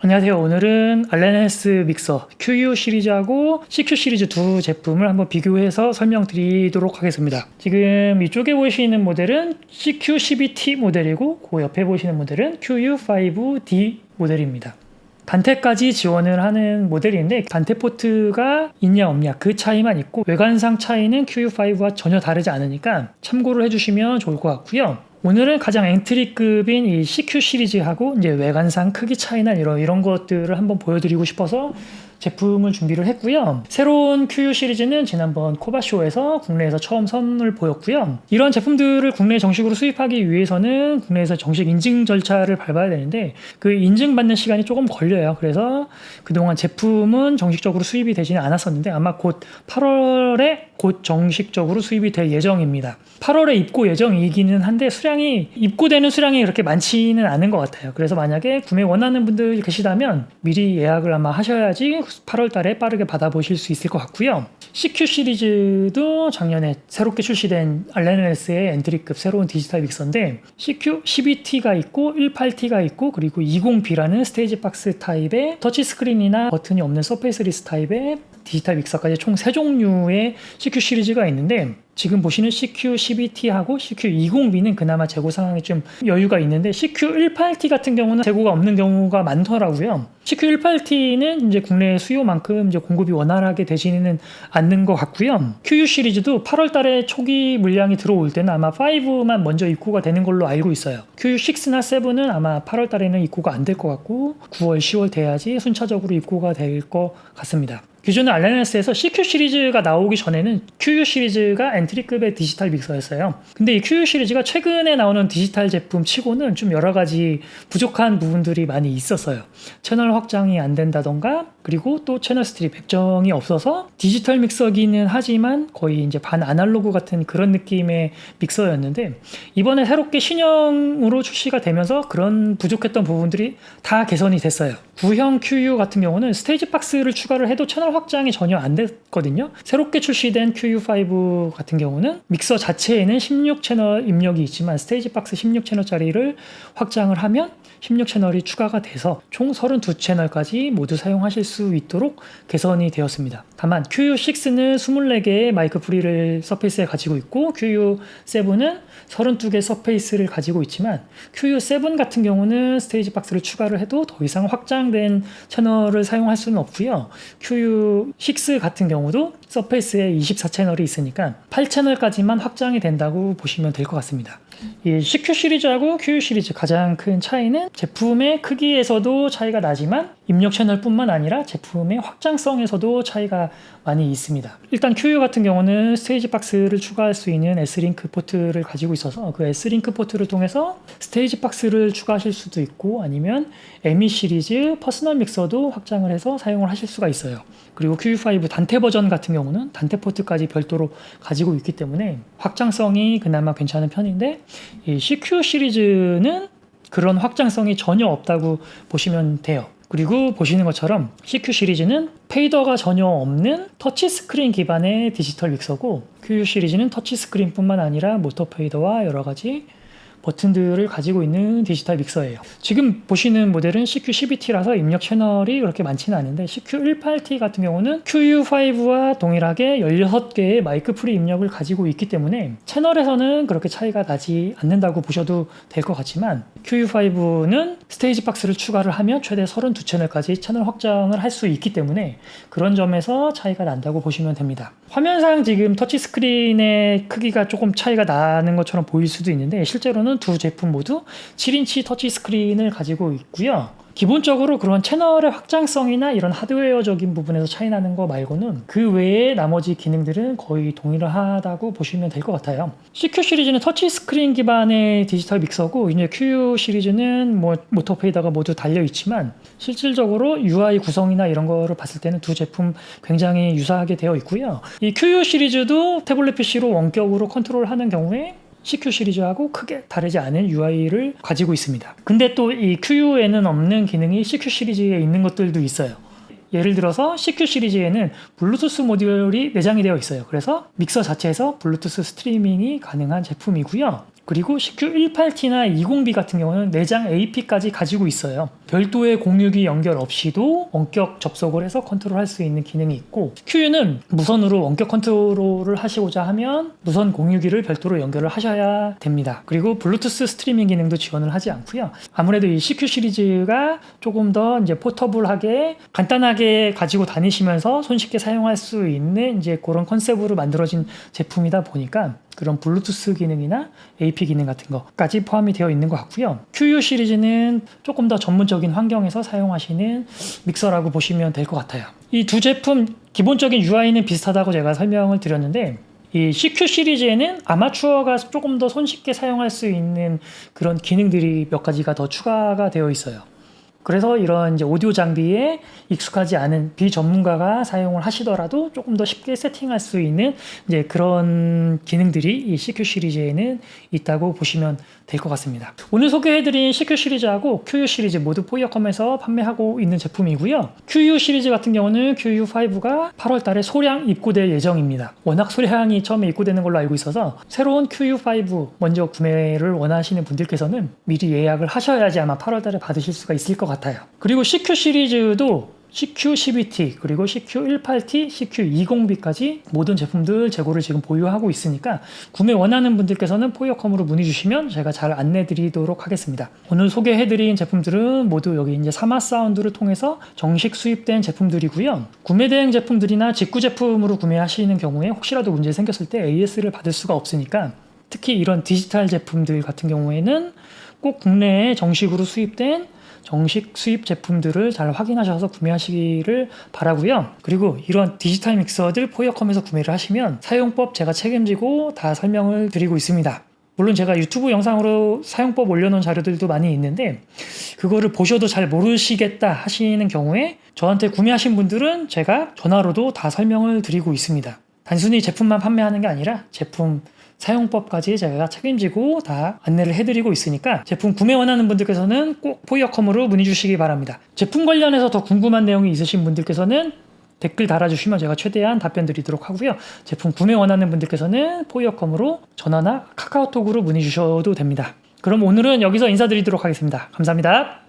안녕하세요. 오늘은 알렌헬스 믹서 QU 시리즈하고 CQ 시리즈 두 제품을 한번 비교해서 설명드리도록 하겠습니다. 지금 이쪽에 보시는 모델은 CQ12T 모델이고 그 옆에 보시는 모델은 QU5D 모델입니다. 단테까지 지원을 하는 모델인데 단테 포트가 있냐 없냐 그 차이만 있고 외관상 차이는 QU5와 전혀 다르지 않으니까 참고를 해주시면 좋을 것 같고요. 오늘은 가장 엔트리급인 이 CQ 시리즈하고 이제 외관상 크기 차이나 이런 것들을 한번 보여드리고 싶어서 제품을 준비를 했고요. 새로운 QU 시리즈는 지난번 코바쇼에서 국내에서 처음 선을 보였고요. 이런 제품들을 국내에 정식으로 수입하기 위해서는 국내에서 정식 인증 절차를 밟아야 되는데 그 인증받는 시간이 조금 걸려요. 그래서 그동안 제품은 정식적으로 수입이 되지는 않았었는데 아마 곧 8월에 곧 정식적으로 수입이 될 예정입니다. 8월에 입고 예정이기는 한데 입고되는 수량이 그렇게 많지는 않은 것 같아요. 그래서 만약에 구매 원하는 분들 계시다면 미리 예약을 아마 하셔야지 8월 달에 빠르게 받아보실 수 있을 것 같고요. CQ 시리즈도 작년에 새롭게 출시된 알렌헬스의 엔트리급 새로운 디지털 믹서인데 CQ12T가 있고 18T가 있고 그리고 20B라는 스테이지 박스 타입의 터치스크린이나 버튼이 없는 서페이스리스 타입의 디지털 믹서까지 총 3종류의 CQ 시리즈가 있는데 지금 보시는 CQ12T하고 CQ20B는 그나마 재고 상황이 좀 여유가 있는데 CQ18T 같은 경우는 재고가 없는 경우가 많더라고요. CQ18T는 이제 국내 수요만큼 이제 공급이 원활하게 되지는 않는 것 같고요. QU 시리즈도 8월 달에 초기 물량이 들어올 때는 아마 5만 먼저 입고가 되는 걸로 알고 있어요. QU6나 7은 아마 8월 달에는 입고가 안 될 것 같고 9월, 10월 돼야지 순차적으로 입고가 될 것 같습니다. 기존의 알렌헬스에서 CQ 시리즈가 나오기 전에는 QU 시리즈가 엔트리급의 디지털 믹서였어요. 근데 이 QU 시리즈가 최근에 나오는 디지털 제품 치고는 좀 여러 가지 부족한 부분들이 많이 있었어요. 채널 확장이 안 된다던가 그리고 또 채널 스트립 백정이 없어서 디지털 믹서기는 하지만 거의 이제 반 아날로그 같은 그런 느낌의 믹서였는데 이번에 새롭게 신형으로 출시가 되면서 그런 부족했던 부분들이 다 개선이 됐어요. 구형 QU 같은 경우는 스테이지 박스를 추가를 해도 채널 확장이 전혀 안 됐거든요. 새롭게 출시된 QU5 같은 경우는 믹서 자체에는 16채널 입력이 있지만 스테이지 박스 16채널짜리를 확장을 하면 16채널이 추가가 돼서 총 32채널까지 모두 사용하실 수 있도록 개선이 되었습니다. 다만 QU6는 24개의 마이크 프리를 서페이스에 가지고 있고 QU7은 32개 서페이스를 가지고 있지만 QU7 같은 경우는 스테이지 박스를 추가를 해도 더 이상 확장된 채널을 사용할 수는 없고요. QU6 같은 경우도 서페이스에 24채널이 있으니까 8채널까지만 확장이 된다고 보시면 될 것 같습니다. 이 CQ 시리즈하고 QU 시리즈 가장 큰 차이는 제품의 크기에서도 차이가 나지만 입력 채널뿐만 아니라 제품의 확장성에서도 차이가 많이 있습니다. 일단 QU 같은 경우는 스테이지 박스를 추가할 수 있는 S링크 포트를 가지고 있어서 그 S링크 포트를 통해서 스테이지 박스를 추가하실 수도 있고 아니면 ME 시리즈 퍼스널 믹서도 확장을 해서 사용을 하실 수가 있어요. 그리고 QU5 단테 버전 같은 경우는 단테 포트까지 별도로 가지고 있기 때문에 확장성이 그나마 괜찮은 편인데 이 CQ 시리즈는 그런 확장성이 전혀 없다고 보시면 돼요. 그리고 보시는 것처럼 CQ 시리즈는 페이더가 전혀 없는 터치스크린 기반의 디지털 믹서고 QU 시리즈는 터치스크린뿐만 아니라 모터 페이더와 여러 가지 버튼들을 가지고 있는 디지털 믹서예요. 지금 보시는 모델은 CQ12T라서 입력 채널이 그렇게 많지는 않은데 CQ18T 같은 경우는 QU5와 동일하게 16개의 마이크 프리 입력을 가지고 있기 때문에 채널에서는 그렇게 차이가 나지 않는다고 보셔도 될 것 같지만 QU5는 스테이지 박스를 추가를 하면 최대 32채널까지 채널 확장을 할 수 있기 때문에 그런 점에서 차이가 난다고 보시면 됩니다. 화면상 지금 터치스크린의 크기가 조금 차이가 나는 것처럼 보일 수도 있는데 실제로는 두 제품 모두 7인치 터치스크린을 가지고 있고요. 기본적으로 그런 채널의 확장성이나 이런 하드웨어적인 부분에서 차이 나는 거 말고는 그 외에 나머지 기능들은 거의 동일하다고 보시면 될 것 같아요. CQ 시리즈는 터치스크린 기반의 디지털 믹서고 이제 QU 시리즈는 모터 페이더가 모두 달려 있지만 실질적으로 UI 구성이나 이런 거를 봤을 때는 두 제품 굉장히 유사하게 되어 있고요. 이 QU 시리즈도 태블릿 PC로 원격으로 컨트롤하는 경우에 CQ 시리즈하고 크게 다르지 않은 UI를 가지고 있습니다. 근데 또 이 QU에는 없는 기능이 CQ 시리즈에 있는 것들도 있어요. 예를 들어서 CQ 시리즈에는 블루투스 모듈이 내장이 되어 있어요. 그래서 믹서 자체에서 블루투스 스트리밍이 가능한 제품이고요. 그리고 CQ18T나 20B 같은 경우는 내장 AP까지 가지고 있어요. 별도의 공유기 연결 없이도 원격 접속을 해서 컨트롤할 수 있는 기능이 있고, QU는 무선으로 원격 컨트롤을 하시고자 하면 무선 공유기를 별도로 연결을 하셔야 됩니다. 그리고 블루투스 스트리밍 기능도 지원을 하지 않고요. 아무래도 이 CQ 시리즈가 조금 더 이제 포터블하게 간단하게 가지고 다니시면서 손쉽게 사용할 수 있는 이제 그런 컨셉으로 만들어진 제품이다 보니까 그런 블루투스 기능이나 AP 기능 같은 것까지 포함이 되어 있는 것 같고요. QU 시리즈는 조금 더 전문적인 환경에서 사용하시는 믹서라고 보시면 될 것 같아요. 이 두 제품 기본적인 UI는 비슷하다고 제가 설명을 드렸는데, 이 CQ 시리즈에는 아마추어가 조금 더 손쉽게 사용할 수 있는 그런 기능들이 몇 가지가 더 추가가 되어 있어요. 그래서 이런 이제 오디오 장비에 익숙하지 않은 비전문가가 사용을 하시더라도 조금 더 쉽게 세팅할 수 있는 이제 그런 기능들이 이 CQ 시리즈에는 있다고 보시면 될 것 같습니다. 오늘 소개해드린 CQ 시리즈하고 QU 시리즈 모두 포이어컴에서 판매하고 있는 제품이고요. QU 시리즈 같은 경우는 QU5가 8월 달에 소량 입고될 예정입니다. 워낙 소량이 처음에 입고되는 걸로 알고 있어서 새로운 QU5 먼저 구매를 원하시는 분들께서는 미리 예약을 하셔야지 아마 8월 달에 받으실 수가 있을 것 같아요. 그리고 CQ 시리즈도 CQ12T, 그리고 CQ18T, CQ20B까지 모든 제품들 재고를 지금 보유하고 있으니까 구매 원하는 분들께서는 포이어컴으로 문의 주시면 제가 잘 안내 드리도록 하겠습니다. 오늘 소개해드린 제품들은 모두 여기 이제 사마사운드를 통해서 정식 수입된 제품들이고요. 구매 대행 제품들이나 직구 제품으로 구매하시는 경우에 혹시라도 문제 생겼을 때 AS를 받을 수가 없으니까 특히 이런 디지털 제품들 같은 경우에는 꼭 국내에 정식으로 수입된 정식 수입 제품들을 잘 확인하셔서 구매하시기를 바라고요. 그리고 이런 디지털 믹서들 포이어컴에서 구매를 하시면 사용법 제가 책임지고 다 설명을 드리고 있습니다. 물론 제가 유튜브 영상으로 사용법 올려놓은 자료들도 많이 있는데 그거를 보셔도 잘 모르시겠다 하시는 경우에 저한테 구매하신 분들은 제가 전화로도 다 설명을 드리고 있습니다. 단순히 제품만 판매하는 게 아니라 제품 사용법까지 제가 책임지고 다 안내를 해드리고 있으니까 제품 구매 원하는 분들께서는 꼭 포이어컴으로 문의 주시기 바랍니다. 제품 관련해서 더 궁금한 내용이 있으신 분들께서는 댓글 달아주시면 제가 최대한 답변 드리도록 하고요. 제품 구매 원하는 분들께서는 포이어컴으로 전화나 카카오톡으로 문의 주셔도 됩니다. 그럼 오늘은 여기서 인사드리도록 하겠습니다. 감사합니다.